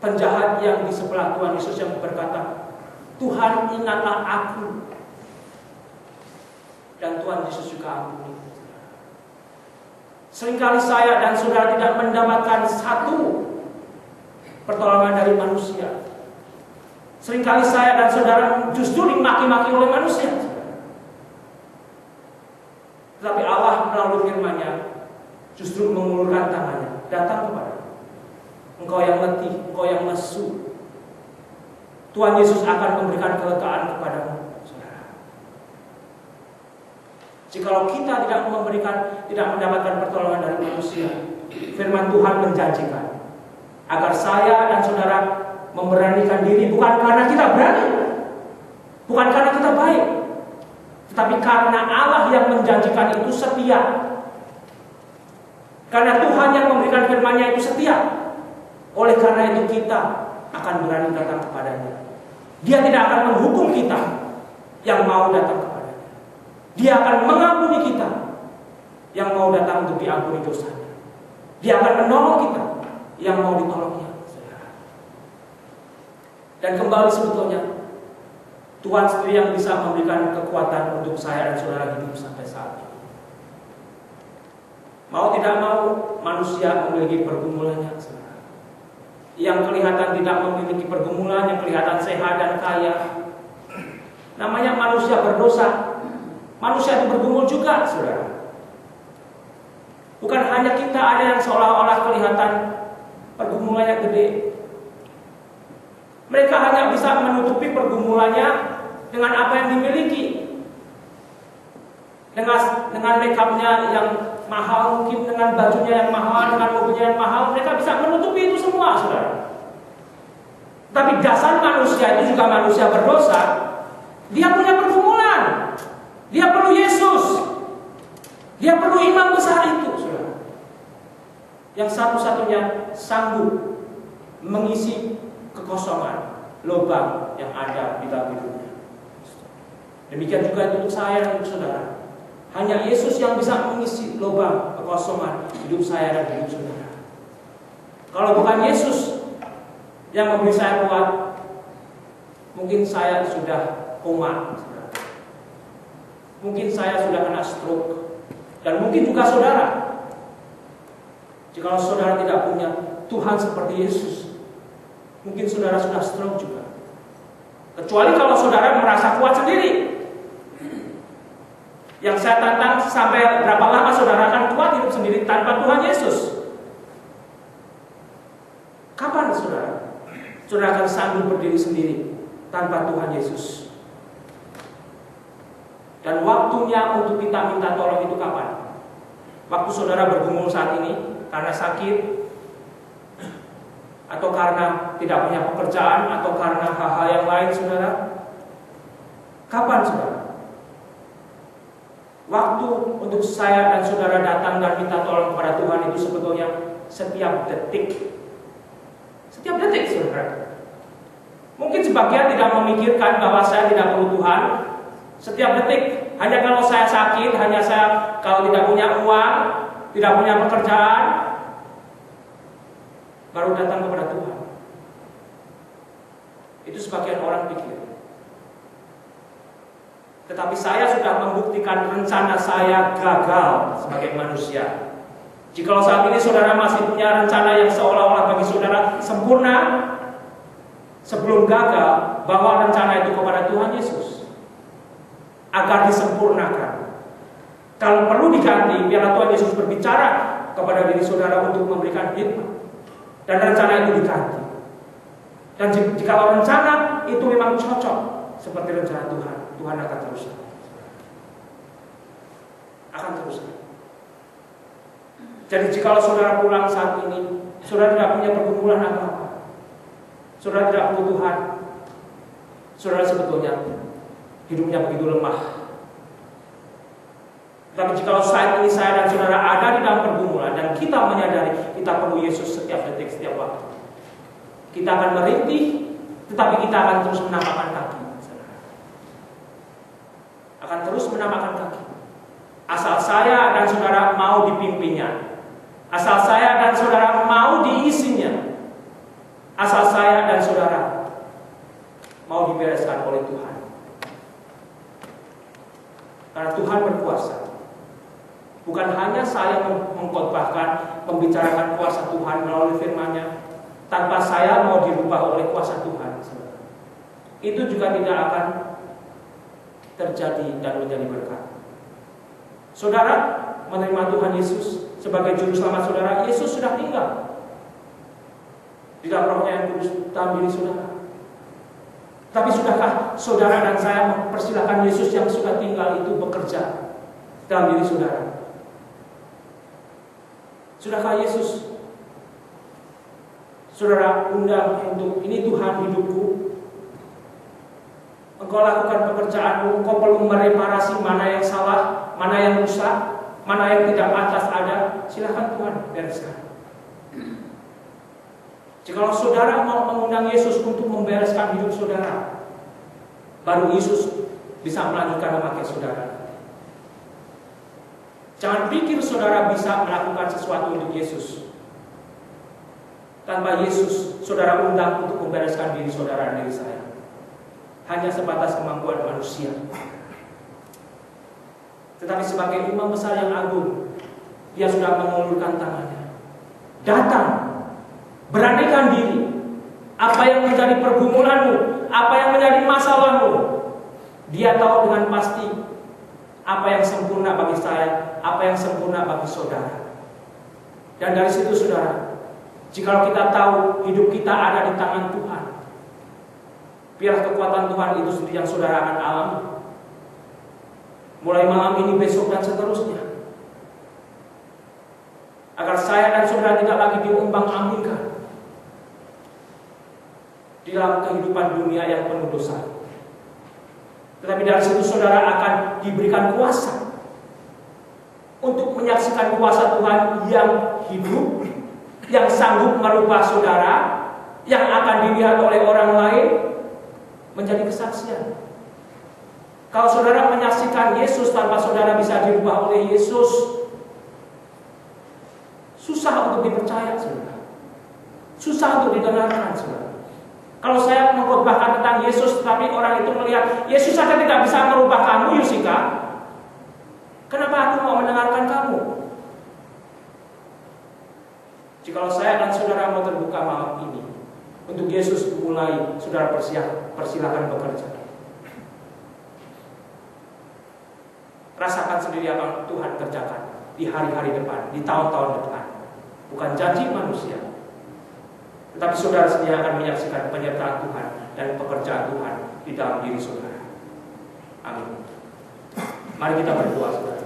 penjahat yang di sebelah Tuhan Yesus yang berkata, Tuhan ingatlah aku. Dan Tuhan Yesus juga ampuni. Seringkali saya dan saudara tidak mendapatkan satu pertolongan dari manusia. Seringkali saya dan saudara justru dimaki-maki oleh manusia. Tetapi Allah melalui firman-Nya justru mengulurkan tangannya, datang kepada engkau yang letih, engkau yang lesu. Tuhan Yesus akan memberikan kelegaan kepadamu, saudara. Jikalau kita tidak mendapatkan pertolongan dari manusia, firman Tuhan menjanjikan agar saya dan saudara memberanikan diri, bukan karena kita berani, bukan karena kita baik, tetapi karena Allah yang menjanjikan itu setia. Karena Tuhan yang memberikan firman-Nya itu setia. Oleh karena itu kita akan berani datang kepadanya. Dia tidak akan menghukum kita yang mau datang kepadanya. Dia akan mengampuni kita yang mau datang untuk diampuni dosanya. Dia akan menolong kita yang mau ditolongnya. Dan kembali sebetulnya Tuhan sendiri yang bisa memberikan kekuatan untuk saya dan saudara hidup sampai saat ini. Mau tidak mau manusia memiliki pergumulannya, saudara. Yang kelihatan tidak memiliki pergumulan, yang kelihatan sehat dan kaya, namanya manusia berdosa. Manusia itu bergumul juga, saudara. Bukan hanya kita ada yang seolah-olah kelihatan pergumulannya gede. Mereka hanya bisa menutupi pergumulannya dengan apa yang dimiliki. Dengan make-upnya yang mahal, mungkin dengan bajunya yang mahal, dengan mobilnya yang mahal, mereka bisa menutupi itu semua, saudara. Tapi dasar manusia itu juga manusia berdosa. Dia punya pergumulan. Dia perlu Yesus. Dia perlu imam besar itu, saudara. Yang satu-satunya sanggup mengisi kekosongan, lubang yang ada di dalam hidupnya. Demikian juga untuk saya dan untuk saudara. Hanya Yesus yang bisa mengisi lubang kekosongan hidup saya dan hidup saudara. Kalau bukan Yesus yang memberi saya kuat, mungkin saya sudah koma, saudara. Mungkin saya sudah kena stroke. Dan mungkin juga saudara. Jika saudara tidak punya Tuhan seperti Yesus, mungkin saudara sudah stroke juga. Kecuali kalau saudara merasa kuat sendiri. Yang saya tantang, sampai berapa lama saudara akan kuat hidup sendiri tanpa Tuhan Yesus? Kapan saudara? Saudara akan sanggup berdiri sendiri tanpa Tuhan Yesus. Dan waktunya untuk kita minta tolong itu kapan? Waktu saudara bergumul saat ini karena sakit, atau karena tidak punya pekerjaan, atau karena hal-hal yang lain, saudara? Kapan, saudara? Waktu untuk saya dan saudara datang dan minta tolong kepada Tuhan itu sebetulnya setiap detik. Setiap detik, saudara. Mungkin sebagian tidak memikirkan bahwa saya tidak perlu Tuhan. Setiap detik, hanya kalau saya sakit, hanya saya kalau tidak punya uang, tidak punya pekerjaan, baru datang kepada Tuhan. Itu sebagian orang pikir. Tetapi saya sudah membuktikan rencana saya gagal sebagai manusia. Jikalau saat ini saudara masih punya rencana yang seolah-olah bagi saudara sempurna, sebelum gagal, bawa rencana itu kepada Tuhan Yesus agar disempurnakan. Kalau perlu diganti, biarlah Tuhan Yesus berbicara kepada diri saudara untuk memberikan hikmat. Dan rencana itu diganti. Dan jika rencana itu memang cocok seperti rencana Tuhan, Tuhan akan teruskan. Akan teruskan. Jadi jika saudara pulang saat ini, saudara tidak punya pergumulan apa-apa, saudara tidak perlu Tuhan, saudara sebetulnya hidupnya begitu lemah. Tapi jika saat ini saya dan saudara ada di dalam pergumulan dan kita menyadari kita perlu Yesus setiap detik, setiap waktu, kita akan merintih, tetapi kita akan terus menampakkan kaki. Akan terus menampakkan kaki. Asal saya dan saudara mau dipimpinnya, asal saya dan saudara mau diisinya. Asal saya dan saudara mau dibereskan oleh Tuhan. Karena Tuhan berkuasa. Bukan hanya saya mengkhotbahkan, membicarakan kuasa Tuhan melalui firman-Nya, tanpa saya mau dirubah oleh kuasa Tuhan, itu juga tidak akan terjadi dan menjadi berkat. Saudara menerima Tuhan Yesus sebagai juru selamat saudara, Yesus sudah tinggal di dalam Roh-Nya yang kudus dalam diri saudara. Tapi sudahkah saudara dan saya mempersilahkan Yesus yang sudah tinggal itu bekerja dalam diri saudara? Sudahkah Yesus saudara undang untuk, ini Tuhan hidupku, engkau lakukan pekerjaanmu, engkau perlu mereparasi mana yang salah, mana yang rusak, mana yang tidak pantas ada, silahkan Tuhan bereskan. Jika saudara mau mengundang Yesus untuk membereskan hidup saudara, baru Yesus bisa melanjutkan memakai saudara. Jangan pikir saudara bisa melakukan sesuatu untuk Yesus tanpa Yesus saudara undang untuk membereskan diri saudara dan diri saya. Hanya sebatas kemampuan manusia. Tetapi sebagai imam besar yang agung, dia sudah mengulurkan tangannya. Datang, beranikan diri. Apa yang menjadi pergumulanmu, apa yang menjadi masalahmu, dia tahu dengan pasti apa yang sempurna bagi saya, apa yang sempurna bagi saudara. Dan dari situ saudara, jikalau kita tahu hidup kita ada di tangan Tuhan, biar kekuatan Tuhan itu sendiri yang saudara akan alami. Mulai malam ini, besok dan seterusnya. Agar saya dan saudara tidak lagi diombang-ambingkan di dalam kehidupan dunia yang penuh dosa. Tetapi dari situ saudara akan diberikan kuasa untuk menyaksikan kuasa Tuhan yang hidup, yang sanggup merubah saudara, yang akan dilihat oleh orang lain menjadi kesaksian. Kalau saudara menyaksikan Yesus tanpa saudara bisa dirubah oleh Yesus, susah untuk dipercaya saudara, susah untuk didengarkan saudara. Kalau saya mengkhotbahkan tentang Yesus, tetapi orang itu melihat Yesus saja tidak bisa merubah kamu, Yusika, kenapa aku mau mendengarkan kamu? Jikalau saya dan saudara mau terbuka malam ini untuk Yesus mulai, saudara persilakan bekerja. Rasakan sendiri apa Tuhan kerjakan di hari-hari depan, di tahun-tahun depan. Bukan janji manusia, tetapi saudara sendiri akan menyaksikan penyertaan Tuhan dan pekerjaan Tuhan di dalam diri saudara. Amin. Mari kita berdoa saudara.